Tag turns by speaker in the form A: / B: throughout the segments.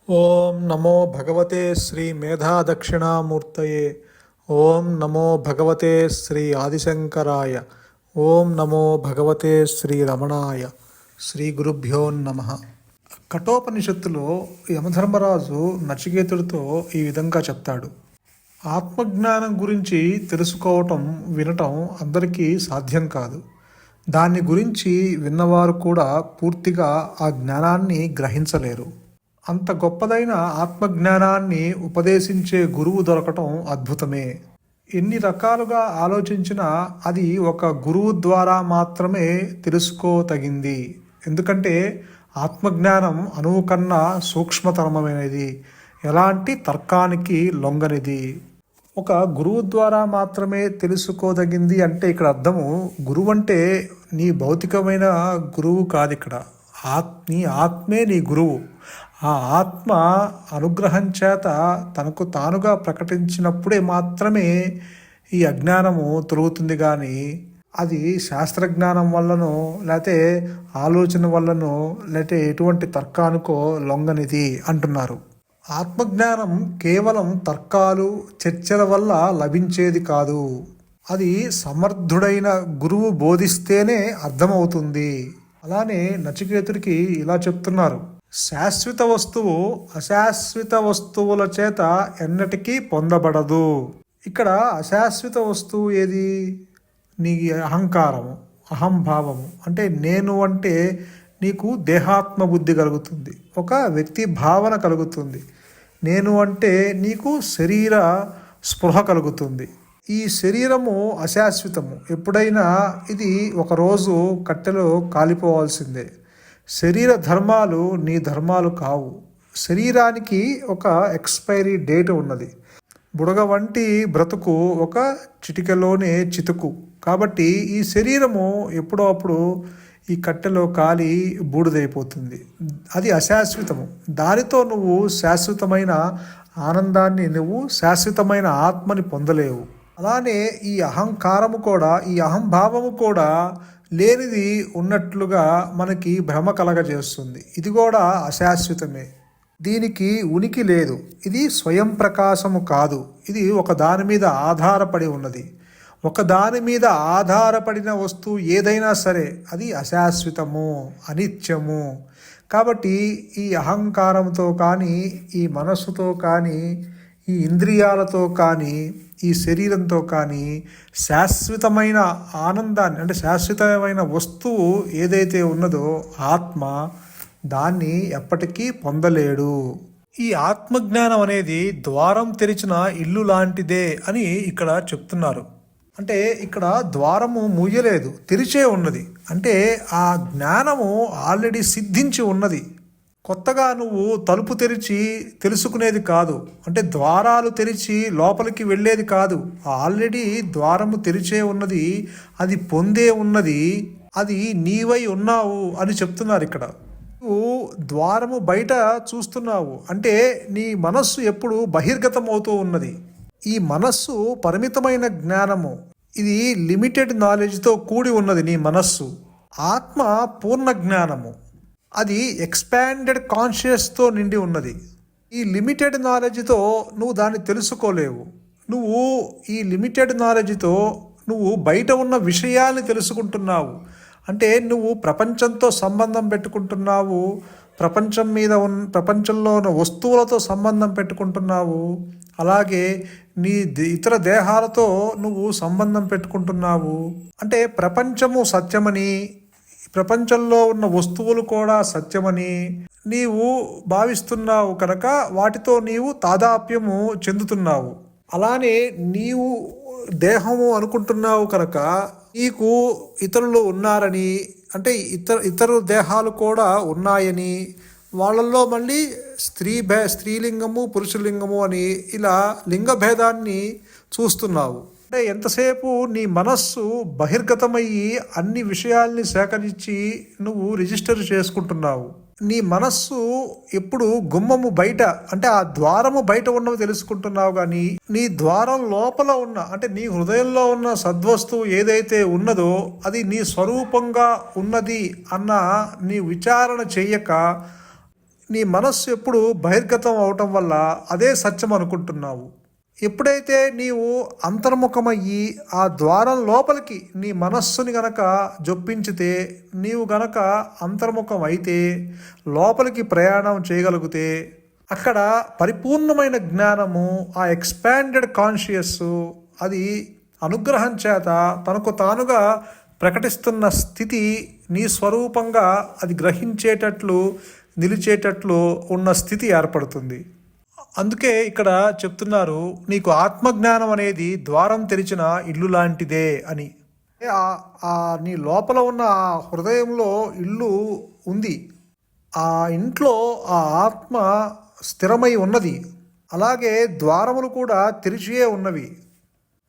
A: ఓం నమో భగవతే శ్రీ మేధా దక్షిణామూర్తయే. ఓం నమో భగవతే శ్రీ ఆదిశంకరాయ. ఓం నమో భగవతే శ్రీ రమణాయ. శ్రీ గురుభ్యో నమః. కఠోపనిషత్తులో యమధర్మరాజు నచికేతుడితో ఈ విధంగా చెప్తాడు. ఆత్మజ్ఞానం గురించి తెలుసుకోవటం వినటం అందరికీ సాధ్యం కాదు. దాని గురించి విన్నవారు కూడా పూర్తిగా ఆ జ్ఞానాన్ని గ్రహించలేరు. అంత గొప్పదైన ఆత్మజ్ఞానాన్ని ఉపదేశించే గురువు దొరకటం అద్భుతమే. ఎన్ని రకాలుగా ఆలోచించినా అది ఒక గురువు ద్వారా మాత్రమే తెలుసుకోతగింది. ఎందుకంటే ఆత్మజ్ఞానం అణువు కన్నా సూక్ష్మతరమైనది, ఎలాంటి తర్కానికి లొంగనిది. ఒక గురువు ద్వారా మాత్రమే తెలుసుకోదగింది అంటే ఇక్కడ అర్థము, గురువు అంటే నీ భౌతికమైన గురువు కాదు. ఇక్కడ నీ ఆత్మే నీ గురువు. ఆ ఆత్మ అనుగ్రహం చేత తనకు తానుగా ప్రకటించినప్పుడే మాత్రమే ఈ అజ్ఞానము తొలుగుతుంది. కానీ అది శాస్త్రజ్ఞానం వల్లనో లేకపోతే ఆలోచన వల్లనో లేకపోతే ఎటువంటి తర్కానికో లొంగనిది అంటున్నారు. ఆత్మజ్ఞానం కేవలం తర్కాలు చర్చల వల్ల లభించేది కాదు. అది సమర్థుడైన గురువు బోధిస్తేనే అర్థమవుతుంది. అలానే నచికేతుడికి ఇలా చెప్తున్నారు. శాశ్వత వస్తువు అశాశ్వత వస్తువుల చేత ఎన్నటికీ పొందబడదు. ఇక్కడ అశాశ్వత వస్తువు ఏది? నీ అహంకారము, అహంభావము. అంటే నేను అంటే నీకు దేహాత్మ బుద్ధి కలుగుతుంది, ఒక వ్యక్తి భావన కలుగుతుంది. నేను అంటే నీకు శరీర స్పృహ కలుగుతుంది. ఈ శరీరము అశాశ్వతము. ఎప్పుడైనా ఇది ఒకరోజు కట్టెలో కాలిపోవాల్సిందే. శరీర ధర్మాలు నీ ధర్మాలు కావు. శరీరానికి ఒక ఎక్స్పైరీ డేట్ ఉన్నది. బుడగ వంటి బ్రతుకు ఒక చిటికలోనే చితుకు. కాబట్టి ఈ శరీరము ఎప్పుడో అప్పుడు ఈ కట్టెలో కాలి బూడిదైపోతుంది. అది అశాశ్వతము. దానితో నువ్వు శాశ్వతమైన ఆనందాన్ని, నువ్వు శాశ్వతమైన ఆత్మని పొందలేవు. అలానే ఈ అహంకారము కూడా, ఈ అహంభావము కూడా లేనిది ఉన్నట్లుగా మనకి భ్రమ కలగజేస్తుంది. ఇది కూడా అశాశ్వతమే. దీనికి ఉనికి లేదు. ఇది స్వయం ప్రకాశము కాదు. ఇది ఒక దాని మీద ఆధారపడి ఉన్నది. ఒక దాని మీద ఆధారపడిన వస్తువు ఏదైనా సరే అది అశాశ్వతము, అనిత్యము. కాబట్టి ఈ అహంకారంతో కానీ, ఈ మనస్సుతో కానీ, ఈ ఇంద్రియాలతో కానీ, ఈ శరీరంతో కానీ శాశ్వతమైన ఆనందాన్ని, అంటే శాశ్వతమైన వస్తువు ఏదైతే ఉన్నదో ఆత్మ, దాన్ని ఎప్పటికీ పొందలేడు. ఈ ఆత్మజ్ఞానం అనేది ద్వారం తెరిచిన ఇల్లు లాంటిదే అని ఇక్కడ చెప్తున్నారు. అంటే ఇక్కడ ద్వారము మూయలేదు, తెరిచే ఉన్నది. అంటే ఆ జ్ఞానము ఆల్రెడీ సిద్ధించి ఉన్నది. కొత్తగా నువ్వు తలుపు తెరిచి తెలుసుకునేది కాదు. అంటే ద్వారాలు తెరిచి లోపలికి వెళ్ళేది కాదు. ఆల్రెడీ ద్వారము తెరిచే ఉన్నది, అది పొందే ఉన్నది, అది నీవై ఉన్నావు అని చెప్తున్నారు ఇక్కడ. నువ్వు ద్వారము బయట చూస్తున్నావు అంటే నీ మనస్సు ఎప్పుడు బహిర్గతం అవుతూ ఉన్నది. ఈ మనస్సు పరిమితమైన జ్ఞానము, ఇది లిమిటెడ్ నాలెడ్జ్తో కూడి ఉన్నది నీ మనస్సు. ఆత్మ పూర్ణ జ్ఞానము, అది ఎక్స్పాండెడ్ కాన్షియస్తో నిండి ఉన్నది. ఈ లిమిటెడ్ నాలెడ్జ్తో నువ్వు దాన్ని తెలుసుకోలేవు. నువ్వు ఈ లిమిటెడ్ నాలెడ్జ్తో నువ్వు బయట ఉన్న విషయాన్ని తెలుసుకుంటున్నావు. అంటే నువ్వు ప్రపంచంతో సంబంధం పెట్టుకుంటున్నావు, ప్రపంచంలో ఉన్న వస్తువులతో సంబంధం పెట్టుకుంటున్నావు. అలాగే నీ ఇతర దేహాలతో నువ్వు సంబంధం పెట్టుకుంటున్నావు. అంటే ప్రపంచము సత్యమని, ప్రపంచంలో ఉన్న వస్తువులు కూడా సత్యమని నీవు భావిస్తున్నావు కనుక వాటితో నీవు తాదాప్యము చెందుతున్నావు. అలానే నీవు దేహము అనుకుంటున్నావు కనుక నీకు ఇతరులు ఉన్నారని, అంటే ఇతర దేహాలు కూడా ఉన్నాయని, వాళ్ళల్లో మళ్ళీ స్త్రీలింగము పురుషలింగము అని ఇలా లింగ భేదాన్ని చూస్తున్నావు. అంటే ఎంతసేపు నీ మనస్సు బహిర్గతమయ్యి అన్ని విషయాల్ని సేకరించి నువ్వు రిజిస్టర్ చేసుకుంటున్నావు. నీ మనస్సు ఎప్పుడు గుమ్మము బయట, అంటే ఆ ద్వారము బయట ఉన్నవి తెలుసుకుంటున్నావు. కానీ నీ ద్వారం లోపల ఉన్న, అంటే నీ హృదయంలో ఉన్న సద్వస్తువు ఏదైతే ఉన్నదో అది నీ స్వరూపంగా ఉన్నది అన్న నీ విచారణ చెయ్యక నీ మనస్సు ఎప్పుడు బహిర్గతం అవటం వల్ల అదే సత్యం అనుకుంటున్నావు. ఎప్పుడైతే నీవు అంతర్ముఖమయ్యి ఆ ద్వారం లోపలికి నీ మనస్సుని గనక జొప్పించితే, నీవు గనక అంతర్ముఖం అయితే, లోపలికి ప్రయాణం చేయగలిగితే, అక్కడ పరిపూర్ణమైన జ్ఞానము, ఆ ఎక్స్పాండెడ్ కాన్షియస్, అది అనుగ్రహం చేత తనకు తానుగా ప్రకటిస్తున్న స్థితి నీ స్వరూపంగా అది గ్రహించేటట్లు నిలిచేటట్లు ఉన్న స్థితి ఏర్పడుతుంది. అందుకే ఇక్కడ చెప్తున్నారు, నీకు ఆత్మజ్ఞానం అనేది ద్వారం తెరిచిన ఇల్లు లాంటిదే అని. నీ లోపల ఉన్న ఆ హృదయంలో ఇల్లు ఉంది. ఆ ఇంట్లో ఆ ఆత్మ స్థిరమై ఉన్నది. అలాగే ద్వారములు కూడా తెరిచియే ఉన్నవి.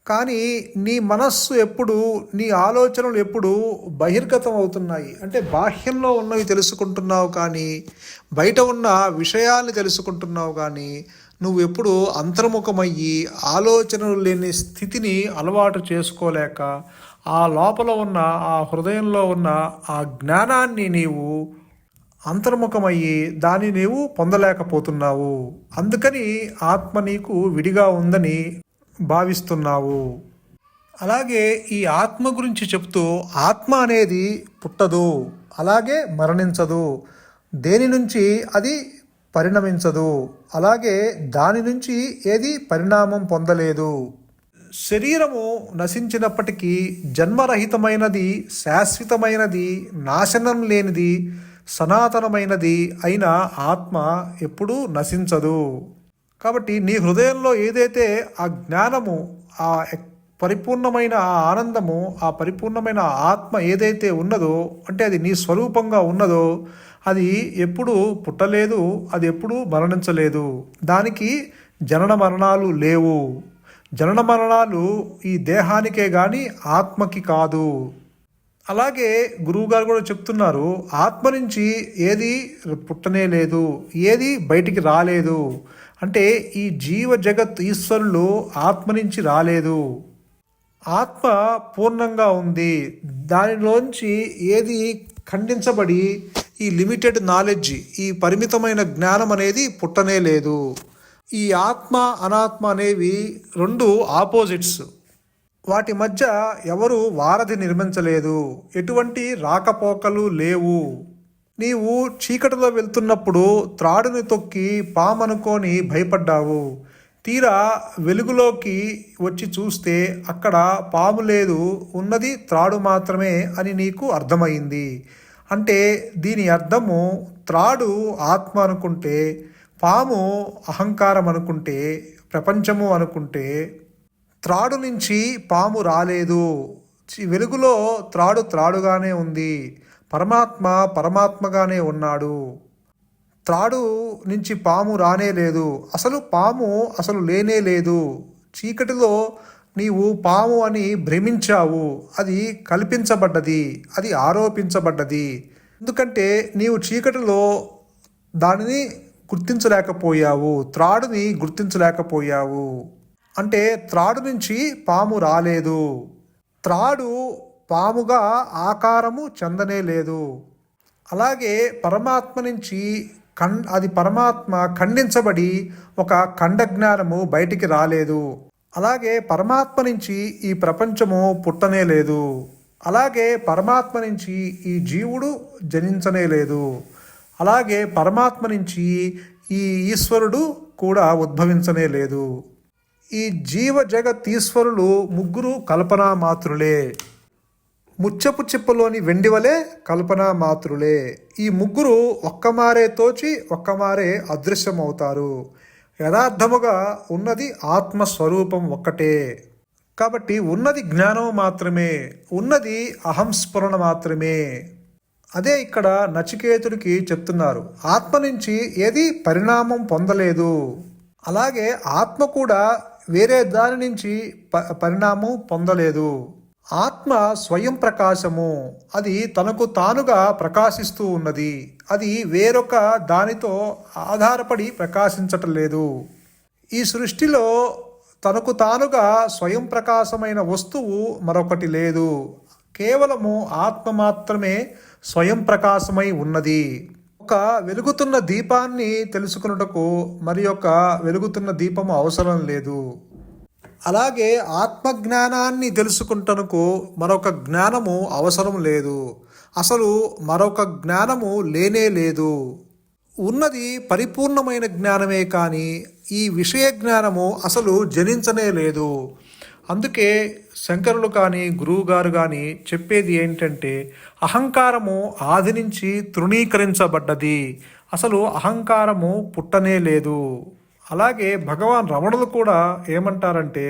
A: కానీ నీ మనస్సు ఎప్పుడు, నీ ఆలోచనలు ఎప్పుడు బహిర్గతం అవుతున్నాయి. అంటే బాహ్యంలో ఉన్నవి తెలుసుకుంటున్నావు కానీ, బయట ఉన్న విషయాల్ని తెలుసుకుంటున్నావు కానీ, నువ్వు ఎప్పుడు అంతర్ముఖమయ్యి ఆలోచనలు లేని స్థితిని అలవాటు చేసుకోలేక, ఆ లోపల ఉన్న ఆ హృదయంలో ఉన్న ఆ జ్ఞానాన్ని నీవు అంతర్ముఖమయ్యి దాన్ని నీవు పొందలేకపోతున్నావు. అందుకని ఆత్మ నీకు విడిగా ఉందని భావిస్తున్నావు. అలాగే ఈ ఆత్మ గురించి చెప్తూ, ఆత్మ అనేది పుట్టదు, అలాగే మరణించదు, దేని నుంచి అది పరిణమించదు, అలాగే దాని నుంచి ఏది పరిణామం పొందలేదు. శరీరము నశించినప్పటికీ జన్మరహితమైనది, శాశ్వతమైనది, నాశనం లేనిది, సనాతనమైనది అయిన ఆత్మ ఎప్పుడూ నశించదు. కాబట్టి నీ హృదయంలో ఏదైతే ఆ జ్ఞానము, ఆ పరిపూర్ణమైన ఆ ఆనందము, ఆ పరిపూర్ణమైన ఆత్మ ఏదైతే ఉన్నదో, అంటే అది నీ స్వరూపంగా ఉన్నదో, అది ఎప్పుడూ పుట్టలేదు, అది ఎప్పుడూ మరణించలేదు. దానికి జనన మరణాలు లేవు. జనన మరణాలు ఈ దేహానికే కానీ ఆత్మకి కాదు. అలాగే గురువుగారు కూడా చెప్తున్నారు, ఆత్మ నుంచి ఏది పుట్టనే లేదు, ఏది బయటికి రాలేదు. అంటే ఈ జీవ జగత్ ఈశ్వరులు ఆత్మ నుంచి రాలేదు. ఆత్మ పూర్ణంగా ఉంది. దానిలోంచి ఏది ఖండించబడి ఈ లిమిటెడ్ నాలెడ్జ్, ఈ పరిమితమైన జ్ఞానం అనేది పుట్టనే లేదు. ఈ ఆత్మ అనాత్మ అనేవి రెండు ఆపోజిట్స్. వాటి మధ్య ఎవరు వారధి నిర్మించలేదు. ఎటువంటి రాకపోకలు లేవు. నీవు చీకటిలో వెళ్తున్నప్పుడు త్రాడుని తొక్కి పామనుకొని భయపడ్డావు. తీరా వెలుగులోకి వచ్చి చూస్తే అక్కడ పాము లేదు, ఉన్నది త్రాడు మాత్రమే అని నీకు అర్థమైంది. అంటే దీని అర్థము, త్రాడు ఆత్మ అనుకుంటే, పాము అహంకారం అనుకుంటే, ప్రపంచము అనుకుంటే, త్రాడు నుంచి పాము రాలేదు. వెలుగులో త్రాడు త్రాడుగానే ఉంది, పరమాత్మ పరమాత్మగానే ఉన్నాడు. త్రాడు నుంచి పాము రానే లేదు. అసలు పాము అసలు లేనే లేదు. చీకటిలో నీవు పాము అని భ్రమించావు. అది కల్పించబడ్డది, అది ఆరోపించబడ్డది. ఎందుకంటే నీవు చీకటిలో దానిని గుర్తించలేకపోయావు, త్రాడుని గుర్తించలేకపోయావు. అంటే త్రాడు నుంచి పాము రాలేదు. త్రాడు పాముగా ఆకారము చెందనే లేదు. అలాగే పరమాత్మ నుంచి అది పరమాత్మ ఖండించబడి ఒక ఖండజ్ఞానము బయటికి రాలేదు. అలాగే పరమాత్మ నుంచి ఈ ప్రపంచము పుట్టనే లేదు. అలాగే పరమాత్మ నుంచి ఈ జీవుడు జనించనే లేదు. అలాగే పరమాత్మ నుంచి ఈ ఈశ్వరుడు కూడా ఉద్భవించనే లేదు. ఈ జీవ జగత్ ఈశ్వరులు ముగ్గురు కల్పనా మాత్రులే. ముచ్చపు చిప్పలోని వెండివలే కల్పనా మాత్రులే. ఈ ముగ్గురు ఒక్కమారే తోచి ఒక్కమారే అదృశ్యమవుతారు. యథార్థముగా ఉన్నది ఆత్మస్వరూపం ఒక్కటే. కాబట్టి ఉన్నది జ్ఞానం మాత్రమే, ఉన్నది అహంస్ఫురణ మాత్రమే. అదే ఇక్కడ నచికేతుడికి చెప్తున్నారు, ఆత్మ నుంచి ఏది పరిణామం పొందలేదు. అలాగే ఆత్మ కూడా వేరే దాని నుంచి పరిణామం పొందలేదు. ఆత్మ స్వయం ప్రకాశము, అది తనకు తానుగా ప్రకాశిస్తూ ఉన్నది. అది వేరొక దానితో ఆధారపడి ప్రకాశించటం లేదు. ఈ సృష్టిలో తనకు తానుగా స్వయం ప్రకాశమైన వస్తువు మరొకటి లేదు. కేవలము ఆత్మ మాత్రమే స్వయం ప్రకాశమై ఉన్నది. ఒక వెలుగుతున్న దీపాన్ని తెలుసుకున్నటకు మరి ఒక వెలుగుతున్న దీపము అవసరం లేదు. అలాగే ఆత్మజ్ఞానాన్ని తెలుసుకుంటనకు మరొక జ్ఞానము అవసరం లేదు. అసలు మరొక జ్ఞానము లేనే లేదు. ఉన్నది పరిపూర్ణమైన జ్ఞానమే కానీ ఈ విషయ జ్ఞానము అసలు జనించనే లేదు. అందుకే శంకరులు కానీ గురువుగారు కానీ చెప్పేది ఏంటంటే అహంకారము ఆది నుంచి తృణీకరించబడ్డది. అసలు అహంకారము పుట్టనే లేదు. అలాగే భగవాన్ రమణులు కూడా ఏమంటారంటే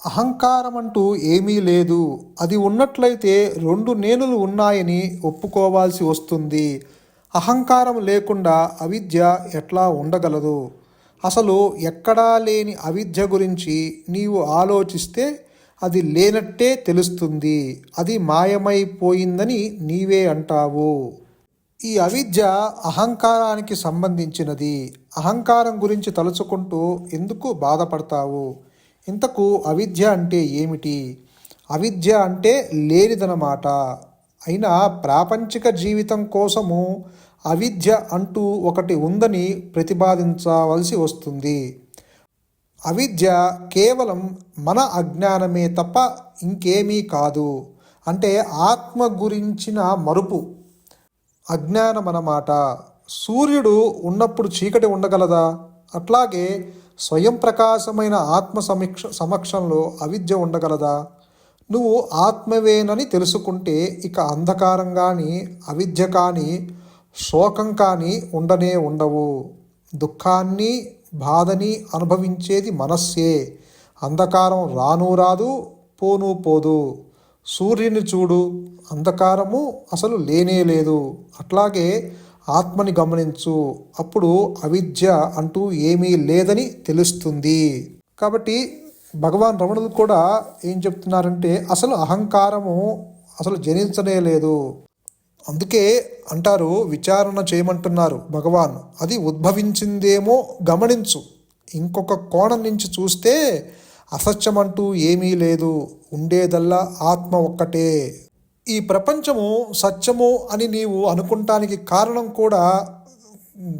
A: అహంకారం అంటూ ఏమీ లేదు. అది ఉన్నట్లయితే రెండు నేనులు ఉన్నాయని ఒప్పుకోవాల్సి వస్తుంది. అహంకారం లేకుండా అవిద్య ఎట్లా ఉండగలదు? అసలు ఎక్కడా లేని అవిద్య గురించి నీవు ఆలోచిస్తే అది లేనట్టే తెలుస్తుంది. అది మాయమైపోయిందని నీవే అంటావు. ఈ అవిద్య అహంకారానికి సంబంధించినది. అహంకారం గురించి తలుచుకుంటూ ఎందుకు బాధపడతావు? ఇంతకు అవిద్య అంటే ఏమిటి? అవిద్య అంటే లేనిదనమాట. అయినా ప్రాపంచిక జీవితం కోసము అవిద్య అంటూ ఒకటి ఉందని ప్రతిపాదించవలసి వస్తుంది. అవిద్య కేవలం మన అజ్ఞానమే తప్ప ఇంకేమీ కాదు. అంటే ఆత్మ గురించిన మరుపు అజ్ఞానం అన్నమాట. సూర్యుడు ఉన్నప్పుడు చీకటి ఉండగలదా? అట్లాగే స్వయం ప్రకాశమైన ఆత్మ సమక్షంలో అవిద్య ఉండగలదా? నువ్వు ఆత్మవేనని తెలుసుకుంటే ఇక అంధకారం కానీ అవిద్య కానీ శోకం కానీ ఉండనే ఉండవు. దుఃఖాన్ని బాధని అనుభవించేది మనస్సే. అంధకారం రాను రాదు, పోను పోదు. సూర్యుని చూడు, అంధకారము అసలు లేనే లేదు. అట్లాగే ఆత్మని గమనించు, అప్పుడు అవిద్య అంటూ ఏమీ లేదని తెలుస్తుంది. కాబట్టి భగవాన్ రమణులు కూడా ఏం చెప్తున్నారంటే అసలు అహంకారము అసలు జనించనే లేదు. అందుకే అంటారు, విచారణ చేయమంటున్నారు భగవాన్. అది ఉద్భవించిందేమో గమనించు. ఇంకొక కోణం నుంచి చూస్తే అసత్యమంటూ ఏమీ లేదు. ఉండేదల్లా ఆత్మ ఒక్కటే. ఈ ప్రపంచము సత్యము అని నీవు అనుకుంటానికి కారణం కూడా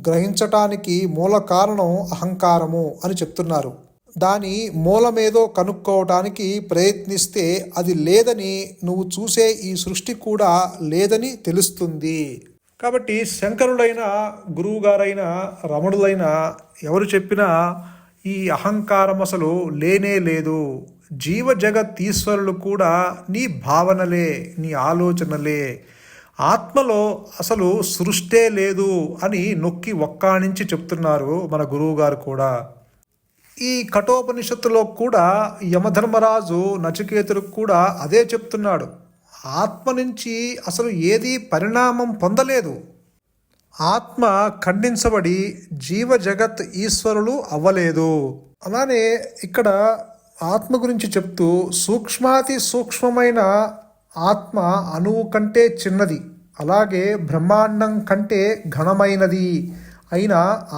A: గ్రహించటానికి మూల కారణం అహంకారము అని చెప్తున్నారు. దాని మూలమేదో కనుక్కోవటానికి ప్రయత్నిస్తే అది లేదని, నువ్వు చూసే ఈ సృష్టి కూడా లేదని తెలుస్తుంది. కాబట్టి శంకరులైన గురువుగారైన రమణులైన ఎవరు చెప్పినా ఈ అహంకారం అసలు లేనే లేదు. జీవ జగత్ ఈశ్వరులు కూడా నీ భావనలే, నీ ఆలోచనలే. ఆత్మలో అసలు సృష్టే లేదు అని నొక్కి ఒక్కాణించి చెప్తున్నారు మన గురువుగారు కూడా. ఈ కఠోపనిషత్తులో కూడా యమధర్మరాజు నచికేతుడికి కూడా అదే చెప్తున్నాడు. ఆత్మ నుంచి అసలు ఏది పరిణామం పొందలేదు. ఆత్మ ఖండించబడి జీవ జగత్ ఈశ్వరులు అవ్వలేదు. అలానే ఇక్కడ ఆత్మ గురించి చెప్తూ సూక్ష్మాతి సూక్ష్మమైన ఆత్మ అణువు కంటే చిన్నది, అలాగే బ్రహ్మాండం కంటే ఘనమైనది అయిన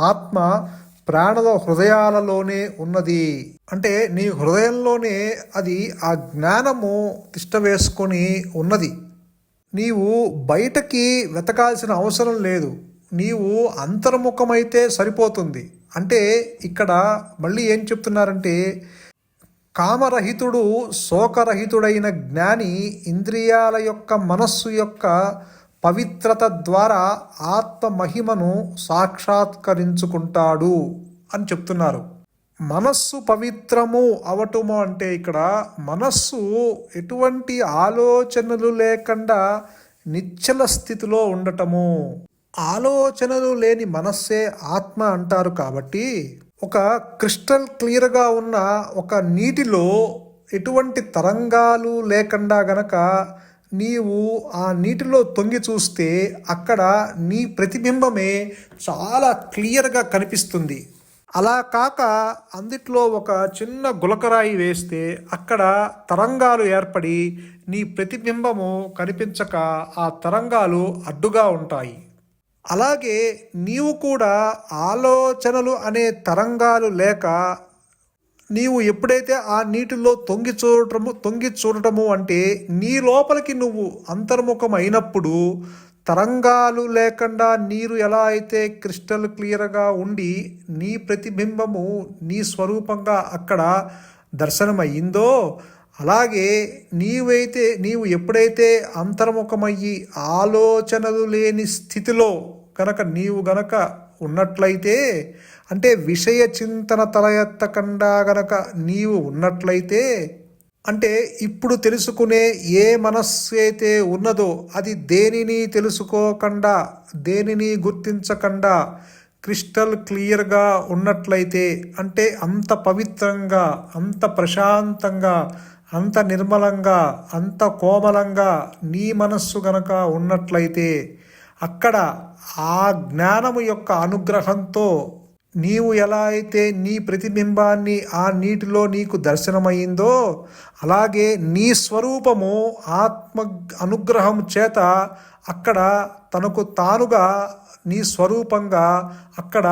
A: ఆత్మ ప్రాణుల హృదయాలలోనే ఉన్నది. అంటే నీ హృదయంలోనే అది ఆ జ్ఞానము తిష్ట వేసుకొని ఉన్నది. నీవు బయటకి వెతకాల్సిన అవసరం లేదు. నీవు అంతర్ముఖమైతే సరిపోతుంది. అంటే ఇక్కడ మళ్ళీ ఏం చెప్తున్నారంటే కామరహితుడు శోకరహితుడైన జ్ఞాని ఇంద్రియాల యొక్క మనస్సు యొక్క పవిత్రత ద్వారా ఆత్మ మహిమను సాక్షాత్కరించుకుంటాడు అని చెప్తున్నారు. మనస్సు పవిత్రము అవటము అంటే ఇక్కడ మనస్సు ఎటువంటి ఆలోచనలు లేకుండా నిశ్చల స్థితిలో ఉండటము. ఆలోచనలు లేని మనస్సే ఆత్మ అంటారు. కాబట్టి ఒక క్రిస్టల్ క్లియర్గా ఉన్న ఒక నీటిలో ఎటువంటి తరంగాలు లేకుండా గనక నీవు ఆ నీటిలో తొంగి చూస్తే అక్కడ నీ ప్రతిబింబమే చాలా క్లియర్గా కనిపిస్తుంది. అలా కాక అందుట్లో ఒక చిన్న గులకరాయి వేస్తే అక్కడ తరంగాలు ఏర్పడి నీ ప్రతిబింబము కనిపించక ఆ తరంగాలు అడ్డుగా ఉంటాయి. అలాగే నీవు కూడా ఆలోచనలు అనే తరంగాలు లేక నీవు ఎప్పుడైతే ఆ నీటిలో తొంగి చూడటము అంటే నీ లోపలికి నువ్వు అంతర్ముఖం అయినప్పుడు తరంగాలు లేకుండా నీరు ఎలా అయితే క్రిస్టల్ క్లియర్గా ఉండి నీ ప్రతిబింబము నీ స్వరూపంగా అక్కడ దర్శనమయ్యిందో, అలాగే నీవు ఎప్పుడైతే అంతర్ముఖమయ్యి ఆలోచనలు లేని స్థితిలో నీవు గనక ఉన్నట్లయితే, అంటే విషయ చింతన తల ఎత్తకుండా నీవు ఉన్నట్లయితే, అంటే ఇప్పుడు తెలుసుకునే ఏ మనస్సు అయితే ఉన్నదో అది దేనిని తెలుసుకోకుండా, దేనిని గుర్తించకుండా క్రిస్టల్ క్లియర్గా ఉన్నట్లయితే, అంటే అంత పవిత్రంగా, అంత ప్రశాంతంగా, అంత నిర్మలంగా, అంత కోమలంగా నీ మనస్సు గనక ఉన్నట్లయితే, అక్కడ ఆ జ్ఞానము యొక్క అనుగ్రహంతో నీవు ఎలా అయితే నీ ప్రతిబింబాన్ని ఆ నీటిలో నీకు దర్శనమైందో, అలాగే నీ స్వరూపము ఆత్మ అనుగ్రహం చేత అక్కడ తనకు తానుగా నీ స్వరూపంగా అక్కడ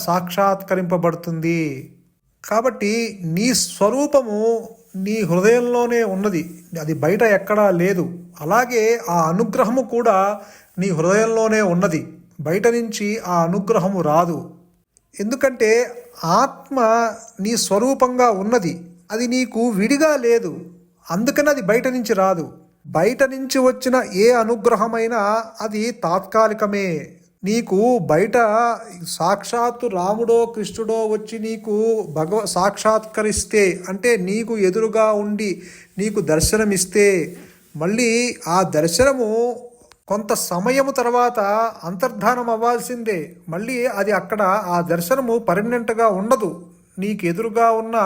A: సాక్షాత్కరింపబడుతుంది. కాబట్టి నీ స్వరూపము నీ హృదయంలోనే ఉన్నది, అది బయట ఎక్కడా లేదు. అలాగే ఆ అనుగ్రహము కూడా నీ హృదయంలోనే ఉన్నది, బయట నుంచి ఆ అనుగ్రహము రాదు. ఎందుకంటే ఆత్మ నీ స్వరూపంగా ఉన్నది, అది నీకు విడిగా లేదు, అందుకని అది బయట నుంచి రాదు. బయట నుంచి వచ్చిన ఏ అనుగ్రహమైనా అది తాత్కాలికమే. నీకు బయట సాక్షాత్తు రాముడో కృష్ణుడో వచ్చి నీకు సాక్షాత్కరిస్తే, అంటే నీకు ఎదురుగా ఉండి నీకు దర్శనమిస్తే, మళ్ళీ ఆ దర్శనము కొంత సమయము తర్వాత అంతర్ధానం అవ్వాల్సిందే. మళ్ళీ అది అక్కడ ఆ దర్శనము పర్మనెంట్గా ఉండదు. నీకు ఎదురుగా ఉన్న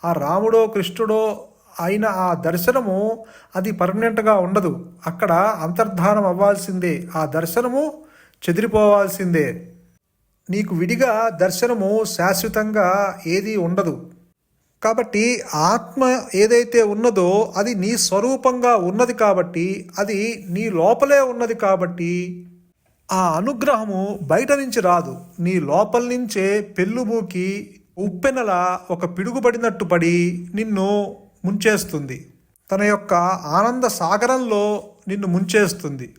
A: ఆ రాముడో కృష్ణుడో అయిన ఆ దర్శనము అది పర్మనెంట్గా ఉండదు, అక్కడ అంతర్ధానం అవ్వాల్సిందే, ఆ దర్శనము చెదిరిపోవాల్సిందే. నీకు విడిగా దర్శనము శాశ్వతంగా ఏదీ ఉండదు. కాబట్టి ఆత్మ ఏదైతే ఉన్నదో అది నీ స్వరూపంగా ఉన్నది కాబట్టి, అది నీ లోపలే ఉన్నది కాబట్టి ఆ అనుగ్రహము బయట నుంచి రాదు, నీ లోపల నుంచే పెళ్ళుబూకి ఉప్పెనల ఒక పిడుగుపడినట్టు పడి నిన్ను ముంచేస్తుంది, తన యొక్క ఆనంద సాగరంలో నిన్ను ముంచేస్తుంది.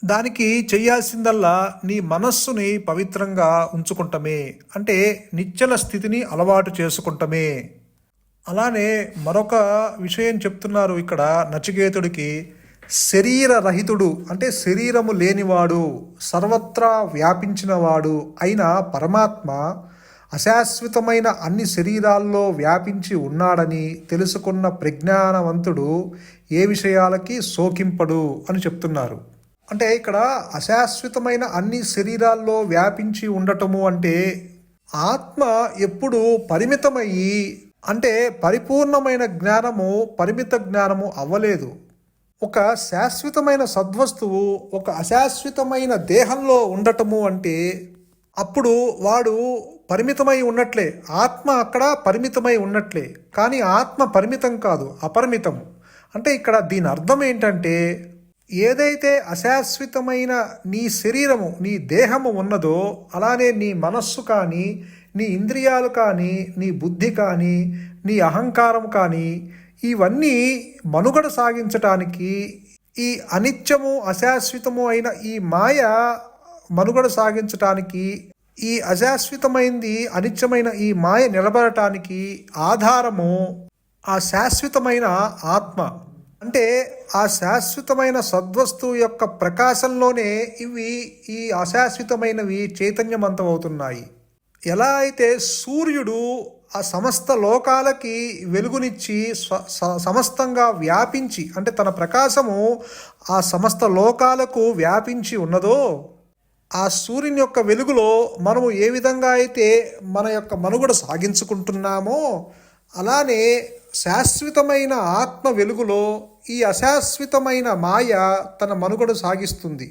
A: దానికి చెయ్యాల్సిందల్లా నీ మనస్సుని పవిత్రంగా ఉంచుకుంటమే, అంటే నిశ్చల స్థితిని అలవాటు చేసుకుంటమే. అలానే మరొక విషయం చెప్తున్నారు ఇక్కడ నచికేతుడికి. శరీరరహితుడు అంటే శరీరము లేనివాడు, సర్వత్రా వ్యాపించినవాడు అయిన పరమాత్మ అశాశ్వతమైన అన్ని శరీరాల్లో వ్యాపించి ఉన్నాడని తెలుసుకున్న ప్రజ్ఞానవంతుడు ఏ విషయాలకి శోకింపడు అని చెప్తున్నారు. అంటే ఇక్కడ అశాశ్వతమైన అన్ని శరీరాల్లో వ్యాపించి ఉండటము అంటే ఆత్మ ఎప్పుడు పరిమితమయ్యి, అంటే పరిపూర్ణమైన జ్ఞానము పరిమిత జ్ఞానము అవ్వలేదు. ఒక శాశ్వతమైన సద్వస్తువు ఒక అశాశ్వతమైన దేహంలో ఉండటము అంటే అప్పుడు వాడు పరిమితమై ఉన్నట్లే, ఆత్మ అక్కడ పరిమితమై ఉన్నట్లే. కానీ ఆత్మ పరిమితం కాదు, అపరిమితం. అంటే ఇక్కడ దీని అర్థం ఏంటంటే, ఏదైతే అశాశ్వతమైన నీ శరీరము నీ దేహము ఉన్నదో, అలానే నీ మనస్సు కానీ, నీ ఇంద్రియాలు కానీ, నీ బుద్ధి కానీ, నీ అహంకారం కానీ, ఇవన్నీ మనుగడ సాగించటానికి ఈ అనిత్యము అశాశ్వతము అయిన ఈ మాయ మనుగడ సాగించటానికి, ఈ అశాశ్వతమైంది అనిత్యమైన ఈ మాయ నిలబడటానికి ఆధారము ఆ శాశ్వతమైన ఆత్మ. అంటే ఆ శాశ్వతమైన సద్వస్తువు యొక్క ప్రకాశంలోనే ఈ అశాశ్వతమైనవి చైతన్యవంతమవుతున్నాయి. ఎలా అయితే సూర్యుడు ఆ సమస్త లోకాలకి వెలుగునిచ్చి సమస్తంగా వ్యాపించి, అంటే తన ప్రకాశము ఆ సమస్త లోకాలకు వ్యాపించి ఉన్నదో, ఆ సూర్యుని యొక్క వెలుగులో మనము ఏ విధంగా అయితే మన యొక్క మనుగడ సాగించుకుంటున్నామో, అలానే శాశ్వతమైన ఆత్మ వెలుగులో ఈ అశాశ్వతమైన మాయ తన మనుగడ సాగిస్తుంది.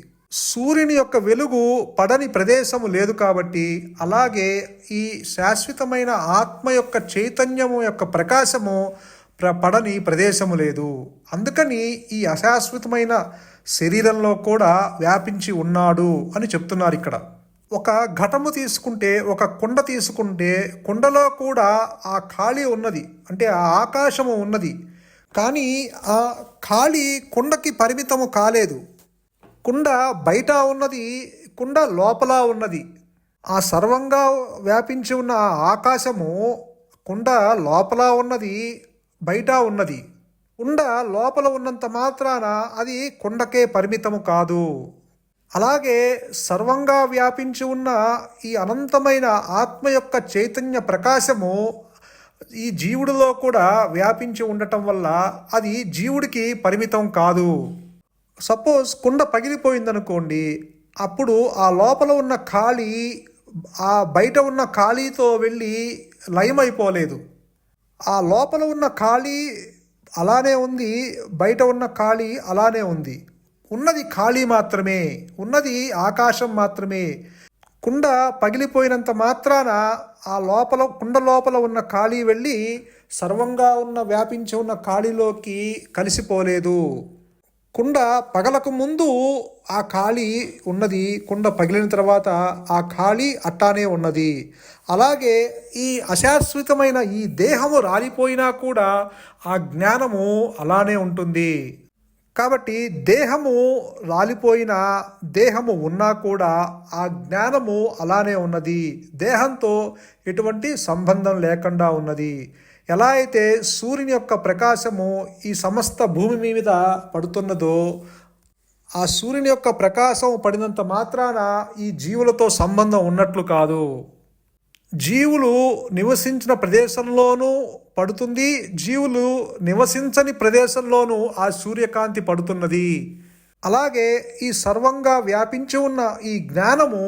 A: సూర్యుని యొక్క వెలుగు పడని ప్రదేశము లేదు కాబట్టి, అలాగే ఈ శాశ్వతమైన ఆత్మ యొక్క చైతన్యము యొక్క ప్రకాశము పడని ప్రదేశము లేదు. అందుకని ఈ అశాశ్వతమైన శరీరంలో కూడా వ్యాపించి ఉన్నాడు అని చెప్తున్నారు ఇక్కడ. ఒక ఘటము తీసుకుంటే, ఒక కుండ తీసుకుంటే, కుండలో కూడా ఆ ఖాళీ ఉన్నది, అంటే ఆ ఆకాశము ఉన్నది. కానీ ఆ ఖాళీ కుండకి పరిమితము కాలేదు. కుండ బయట ఉన్నది, కుండ లోపల ఉన్నది. ఆ సర్వంగా వ్యాపించి ఉన్న ఆ ఆకాశము కుండ లోపల ఉన్నది, బయట ఉన్నది. కుండ లోపల ఉన్నంత మాత్రాన అది కుండకే పరిమితము కాదు. అలాగే సర్వంగా వ్యాపించి ఉన్న ఈ అనంతమైన ఆత్మ యొక్క చైతన్య ప్రకాశము ఈ జీవుడిలో కూడా వ్యాపించి ఉండటం వల్ల అది జీవుడికి పరిమితం కాదు. సపోజ్ కుండ పగిలిపోయిందనుకోండి, అప్పుడు ఆ లోపల ఉన్న ఖాళీ ఆ బయట ఉన్న ఖాళీతో వెళ్ళి లయమైపోలేదు. ఆ లోపల ఉన్న ఖాళీ అలానే ఉంది, బయట ఉన్న ఖాళీ అలానే ఉంది. ఉన్నది ఖాళీ మాత్రమే, ఉన్నది ఆకాశం మాత్రమే. కుండ పగిలిపోయినంత మాత్రాన ఆ లోపల కుండ లోపల ఉన్న ఖాళీ వెళ్ళి సర్వంగా ఉన్న వ్యాపించి ఉన్న ఖాళీలోకి కలిసిపోలేదు. కుండ పగలకు ముందు ఆ ఖాళీ ఉన్నది, కుండ పగిలిన తర్వాత ఆ ఖాళీ అట్టానే ఉన్నది. అలాగే ఈ అశాశ్వతమైన ఈ దేహము రాలిపోయినా కూడా ఆ జ్ఞానము అలానే ఉంటుంది. కాబట్టి దేహము రాలిపోయినా, దేహము ఉన్నా కూడా ఆ జ్ఞానము అలానే ఉన్నది. దేహంతో ఎటువంటి సంబంధం లేకుండా ఉన్నది. ఎలా అయితే సూర్యుని యొక్క ప్రకాశము ఈ సమస్త భూమి మీద పడుతున్నదో, ఆ సూర్యుని యొక్క ప్రకాశం పడినంత మాత్రాన ఈ జీవులతో సంబంధం ఉన్నట్లు కాదు. జీవులు నివసించిన ప్రదేశంలోనూ పడుతుంది, జీవులు నివసించని ప్రదేశంలోనూ ఆ సూర్యకాంతి పడుతున్నది. అలాగే ఈ సర్వంగా వ్యాపించి ఉన్న ఈ జ్ఞానము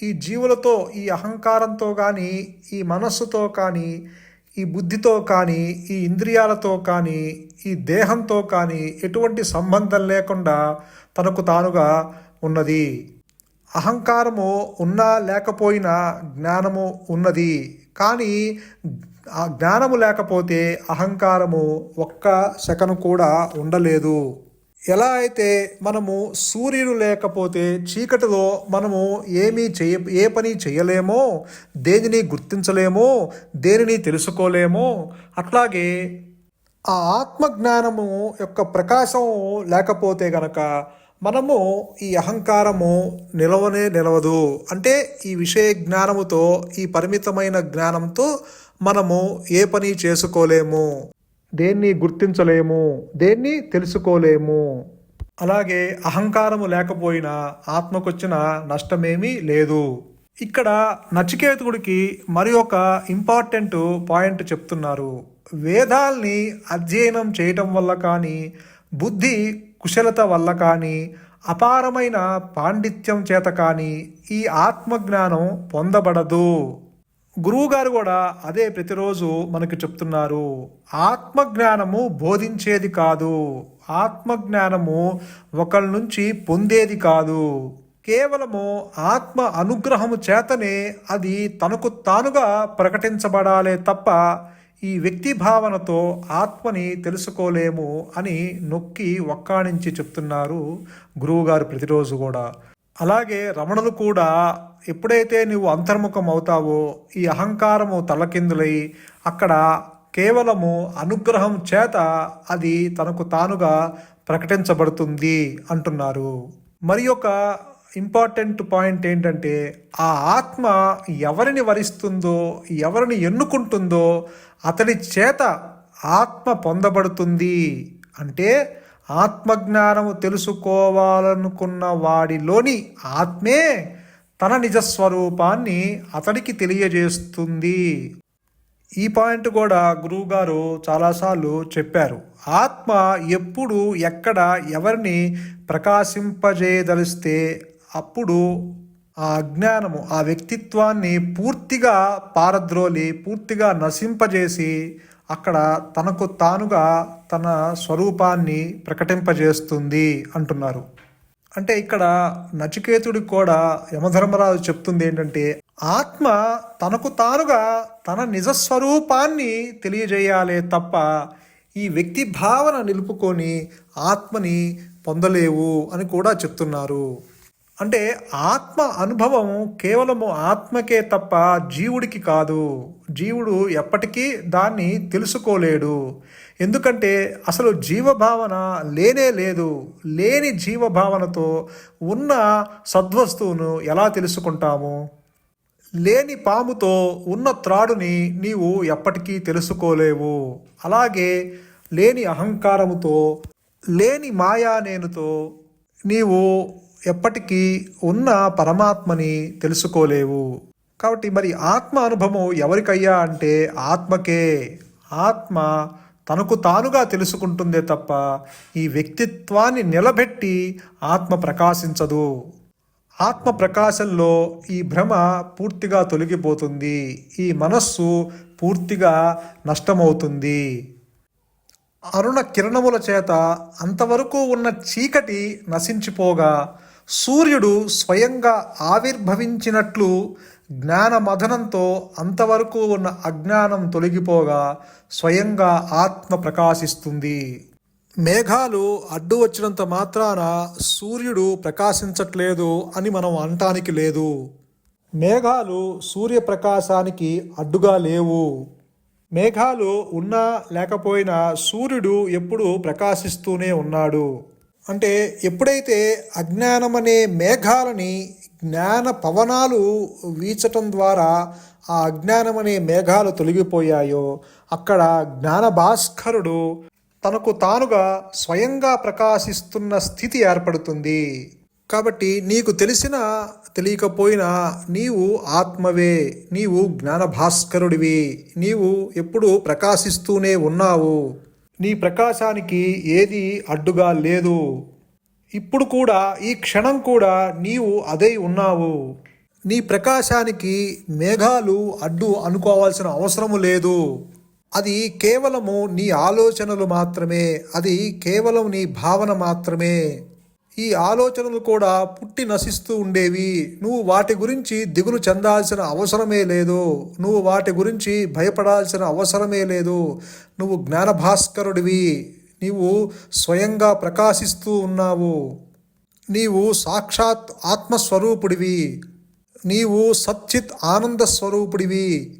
A: ఈ జీవులతో, ఈ అహంకారంతో కానీ, ఈ మనస్సుతో కానీ, ఈ బుద్ధితో కానీ, ఈ ఇంద్రియాలతో కానీ, ఈ దేహంతో కానీ ఎటువంటి సంబంధం లేకుండా తనకు తానుగా ఉన్నది. అహంకారము ఉన్నా లేకపోయినా జ్ఞానము ఉన్నది. కానీ ఆ జ్ఞానము లేకపోతే అహంకారము ఒక్క సెకను కూడా ఉండలేదు. ఎలా అయితే మనము సూర్యుడు లేకపోతే చీకటిలో మనము ఏ పని చేయలేమో, దేనిని గుర్తించలేమో, దేనిని తెలుసుకోలేమో, అట్లాగే ఆ ఆత్మజ్ఞానము యొక్క ప్రకాశం లేకపోతే గనక మనము ఈ అహంకారము నిలవదు. అంటే ఈ విషయ జ్ఞానముతో, ఈ పరిమితమైన జ్ఞానంతో మనము ఏ పని చేసుకోలేము, దేన్ని గుర్తించలేము, దేన్ని తెలుసుకోలేము. అలాగే అహంకారము లేకపోయినా ఆత్మకొచ్చిన నష్టమేమీ లేదు. ఇక్కడ నచికేతుడికి మరి ఒక ఇంపార్టెంట్ పాయింట్ చెప్తున్నారు. వేదాల్ని అధ్యయనం చేయటం వల్ల కానీ, బుద్ధి కుశలత వల్ల కానీ, అపారమైన పాండిత్యం చేత కానీ ఈ ఆత్మజ్ఞానం పొందబడదు. గురువుగారు కూడా అదే ప్రతిరోజు మనకు చెప్తున్నారు. ఆత్మజ్ఞానము బోధించేది కాదు, ఆత్మజ్ఞానము ఒకరి నుంచి పొందేది కాదు. కేవలము ఆత్మ అనుగ్రహము చేతనే అది తనకు తానుగా ప్రకటించబడాలే తప్ప ఈ వ్యక్తి భావనతో ఆత్మని తెలుసుకోలేము అని నొక్కి ఒక్కాణించి చెప్తున్నారు గురువుగారు ప్రతిరోజు కూడా. అలాగే రమణులు కూడా ఎప్పుడైతే నువ్వు అంతర్ముఖం అవుతావో ఈ అహంకారము తలకిందులై అక్కడ కేవలము అనుగ్రహం చేత అది తనకు తానుగా ప్రకటించబడుతుంది అంటున్నారు. మరి ఒక ఇంపార్టెంట్ పాయింట్ ఏంటంటే, ఆ ఆత్మ ఎవరిని వరిస్తుందో, ఎవరిని ఎన్నుకుంటుందో అతడి చేత ఆత్మ పొందబడుతుంది. అంటే ఆత్మజ్ఞానము తెలుసుకోవాలనుకున్న వాడిలోని ఆత్మే తన నిజస్వరూపాన్ని అతడికి తెలియజేస్తుంది. ఈ పాయింట్ కూడా గురువుగారు చాలాసార్లు చెప్పారు. ఆత్మ ఎప్పుడు ఎక్కడ ఎవరిని ప్రకాశింపజేయదలిస్తే అప్పుడు ఆ అజ్ఞానము ఆ వ్యక్తిత్వాన్ని పూర్తిగా పారద్రోలి, పూర్తిగా నశింపజేసి అక్కడ తనకు తానుగా తన స్వరూపాన్ని ప్రకటింపజేస్తుంది అంటున్నారు. అంటే ఇక్కడ నచికేతుడికి కూడా యమధర్మరాజు చెప్తుంది ఏంటంటే, ఆత్మ తనకు తానుగా తన నిజస్వరూపాన్ని తెలియజేయాలే తప్ప ఈ వ్యక్తి భావన నిలుపుకొని ఆత్మని పొందలేవు అని కూడా చెప్తున్నారు. అంటే ఆత్మ అనుభవం కేవలము ఆత్మకే తప్ప జీవుడికి కాదు. జీవుడు ఎప్పటికీ దాన్ని తెలుసుకోలేడు. ఎందుకంటే అసలు జీవభావన లేనే లేదు. లేని జీవభావనతో ఉన్న సద్వస్తువును ఎలా తెలుసుకుంటాము? లేని పాముతో ఉన్న త్రాడుని నీవు ఎప్పటికీ తెలుసుకోలేవు. అలాగే లేని అహంకారముతో, లేని మాయా నేనుతో నీవు ఎప్పటికీ ఉన్న పరమాత్మని తెలుసుకోలేవు. కాబట్టి మరి ఆత్మ అనుభవం ఎవరికయ్యా అంటే ఆత్మకే. ఆత్మ తనకు తానుగా తెలుసుకుంటుందే తప్ప ఈ వ్యక్తిత్వాన్ని నిలబెట్టి ఆత్మ ప్రకాశించదు. ఆత్మ ప్రకాశంలో ఈ భ్రమ పూర్తిగా తొలగిపోతుంది. ఈ మనస్సు పూర్తిగా నష్టమవుతుంది. అరుణ కిరణముల చేత అంతవరకు ఉన్న చీకటి నశించిపోగా సూర్యుడు స్వయంగా ఆవిర్భవించినట్లు జ్ఞాన మథనంతో అంతవరకు ఉన్న అజ్ఞానం తొలగిపోగా స్వయంగా ఆత్మ ప్రకాశిస్తుంది. మేఘాలు అడ్డు వచ్చినంత మాత్రాన సూర్యుడు ప్రకాశించట్లేదు అని మనం అనటానికి లేదు. మేఘాలు సూర్యప్రకాశానికి అడ్డుగా లేవు. మేఘాలు ఉన్నా లేకపోయినా సూర్యుడు ఎప్పుడూ ప్రకాశిస్తూనే ఉన్నాడు. అంటే ఎప్పుడైతే అజ్ఞానమనే మేఘాలని జ్ఞాన పవనాలు వీచటం ద్వారా ఆ అజ్ఞానమనే మేఘాలు తొలగిపోయాయో అక్కడ జ్ఞాన భాస్కరుడు తనకు తానుగా స్వయంగా ప్రకాశిస్తున్న స్థితి ఏర్పడుతుంది. కాబట్టి నీకు తెలిసినా తెలియకపోయినా నీవు ఆత్మవే, నీవు జ్ఞాన భాస్కరుడివి, నీవు ఎప్పుడూ ప్రకాశిస్తూనే ఉన్నావు. నీ ప్రకాశానికి ఏది అడ్డుగా లేదు. ఇప్పుడు కూడా ఈ క్షణం కూడా నీవు అదే ఉన్నావు. నీ ప్రకాశానికి మేఘాలు అడ్డు అనుకోవాల్సిన అవసరము లేదు. అది కేవలము నీ ఆలోచనలు మాత్రమే, అది కేవలం నీ భావన మాత్రమే. ఈ ఆలోచనలు కూడా పుట్టి నశిస్తూ ఉండేవి. నువ్వు వాటి గురించి దిగులు చెందాల్సిన అవసరమే లేదు. నువ్వు వాటి గురించి భయపడాల్సిన అవసరమే లేదు. నువ్వు జ్ఞానభాస్కరుడివి. నీవు స్వయంగా ప్రకాశిస్తూ ఉన్నావు. నీవు సాక్షాత్ ఆత్మస్వరూపుడివి. నీవు సచ్చిత్ ఆనంద స్వరూపుడివి.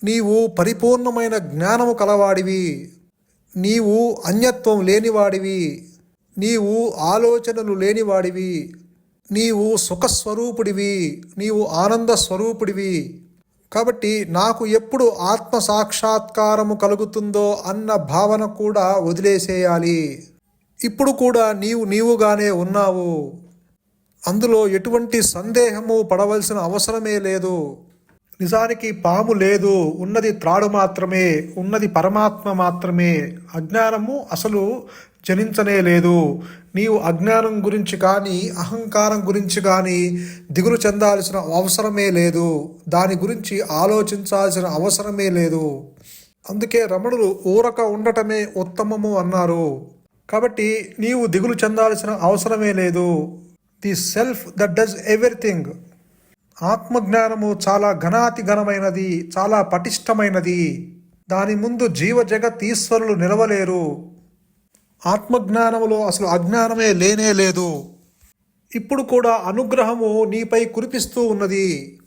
A: నీవు పరిపూర్ణమైన జ్ఞానము కలవాడివి. నీవు అన్యత్వం లేనివాడివి. నీవు ఆలోచనలు లేనివాడివి. నీవు సుఖస్వరూపుడివి. నీవు ఆనంద స్వరూపుడివి. కాబట్టి నాకు ఎప్పుడు ఆత్మ సాక్షాత్కారము కలుగుతుందో అన్న భావన కూడా వదిలేసేయాలి. ఇప్పుడు కూడా నీవుగానే ఉన్నావు. అందులో ఎటువంటి సందేహము పడవలసిన అవసరమే లేదు. నిజానికి పాము లేదు, ఉన్నది త్రాడు మాత్రమే, ఉన్నది పరమాత్మ మాత్రమే. అజ్ఞానము అసలు జనించనే లేదు. నీవు అజ్ఞానం గురించి కానీ అహంకారం గురించి కానీ దిగులు చెందాల్సిన అవసరమే లేదు. దాని గురించి ఆలోచించాల్సిన అవసరమే లేదు. అందుకే రమణులు ఊరక ఉండటమే ఉత్తమము అన్నారు. కాబట్టి నీవు దిగులు చెందాల్సిన అవసరమే లేదు. The self that does everything. ఆత్మజ్ఞానము చాలా ఘనాతి ఘనమైనది, చాలా పటిష్టమైనది. దాని ముందు జీవ జగత్ ఈశ్వరులు నిలవలేరు. ఆత్మజ్ఞానములో అసలు అజ్ఞానమే లేనే లేదు. ఇప్పుడు కూడా అనుగ్రహము నీపై కురిపిస్తూ ఉన్నది.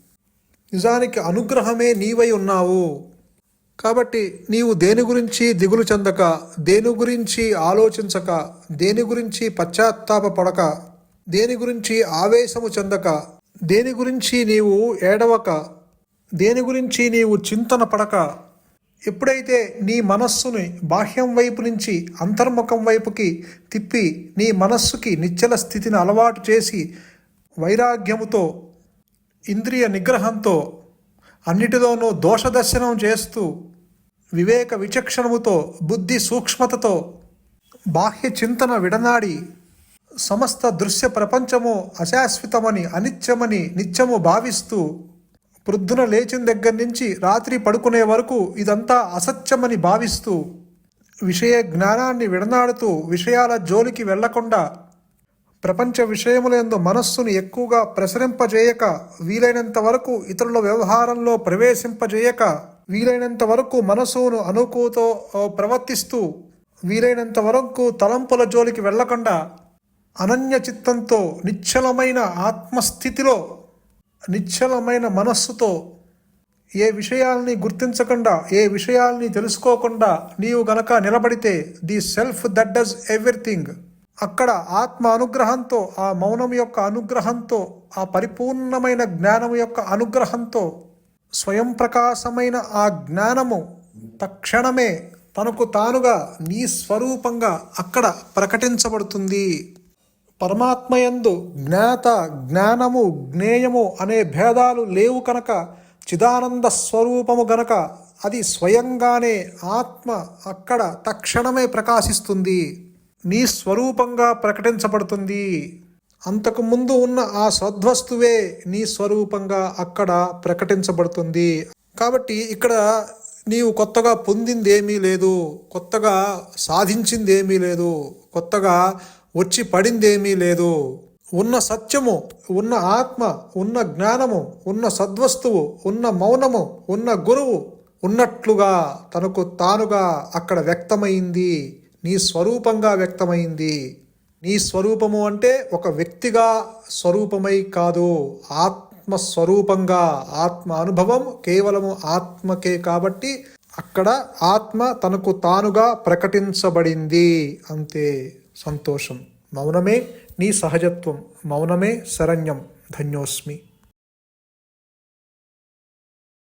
A: నిజానికి అనుగ్రహమే నీవై ఉన్నావు. కాబట్టి నీవు దేని గురించి దిగులు చెందక, దేని గురించి ఆలోచించక, దేని గురించి పశ్చాత్తాపపడక, దేని గురించి ఆవేశము చెందక, దేని గురించి నీవు ఏడవక, దేని గురించి నీవు చింతన పడక, ఎప్పుడైతే నీ మనస్సుని బాహ్యం వైపు నుంచి అంతర్ముఖం వైపుకి తిప్పి నీ మనస్సుకి నిశ్చల స్థితిని అలవాటు చేసి వైరాగ్యముతో, ఇంద్రియ నిగ్రహంతో, అన్నిటిలోనూ దోషదర్శనం చేస్తూ వివేక విచక్షణముతో, బుద్ధి సూక్ష్మతతో బాహ్య చింతన విడనాడి సమస్త దృశ్య ప్రపంచము అశాశ్వతమని, అనిత్యమని నిత్యము భావిస్తూ ప్రొద్దున లేచిన దగ్గర నుంచి రాత్రి పడుకునే వరకు ఇదంతా అసత్యమని భావిస్తూ విషయ జ్ఞానాన్ని విడనాడుతూ విషయాల జోలికి వెళ్లకుండా ప్రపంచ విషయములందు మనస్సును ఎక్కువగా ప్రసరింపజేయక, వీలైనంత వరకు ఇతరుల వ్యవహారంలో ప్రవేశింపజేయక, వీలైనంత వరకు మనసును అనుకూతో ప్రవర్తిస్తూ వీలైనంత వరకు తలంపుల జోలికి వెళ్లకుండా అనన్య చిత్తంతో, నిశ్చలమైన ఆత్మస్థితిలో, నిశ్చలమైన మనస్సుతో, ఏ విషయాల్ని గుర్తించకుండా, ఏ విషయాల్ని తెలుసుకోకుండా నీవు గనక నిలబడితే, the self that does everything, అక్కడ ఆత్మ అనుగ్రహంతో, ఆ మౌనం యొక్క అనుగ్రహంతో, ఆ పరిపూర్ణమైన జ్ఞానం యొక్క అనుగ్రహంతో, స్వయం ప్రకాశమైన ఆ జ్ఞానము తక్షణమే తనకు తానుగా నీ స్వరూపంగా అక్కడ ప్రకటించబడుతుంది. పరమాత్మయందు జ్ఞాత, జ్ఞానము, జ్ఞేయము అనే భేదాలు లేవు కనుక, చిదానంద స్వరూపము గనక అది స్వయంగానే ఆత్మ అక్కడ తక్షణమే ప్రకాశిస్తుంది, నీ స్వరూపంగా ప్రకటించబడుతుంది. అంతకుముందు ఉన్న ఆ సద్వస్తువే నీ స్వరూపంగా అక్కడ ప్రకటించబడుతుంది. కాబట్టి ఇక్కడ నీవు కొత్తగా పొందిందేమీ లేదు, కొత్తగా సాధించిందేమీ లేదు, కొత్తగా వచ్చి పడిందేమీ లేదు. ఉన్న సత్యము, ఉన్న ఆత్మ, ఉన్న జ్ఞానము, ఉన్న సద్వస్తువు, ఉన్న మౌనము, ఉన్న గురువు ఉన్నట్లుగా తనకు తానుగా అక్కడ వ్యక్తమైంది, నీ స్వరూపంగా వ్యక్తమైంది. నీ స్వరూపము అంటే ఒక వ్యక్తిగా స్వరూపమై కాదు, ఆత్మస్వరూపంగా. ఆత్మ అనుభవం కేవలము ఆత్మకే కాబట్టి అక్కడ ఆత్మ తనకు తానుగా ప్రకటించబడింది. అంతే. సంతోషం. మౌనమే నీ సహజత్వం, మౌనమే శరణ్యం. ధన్యోస్మి.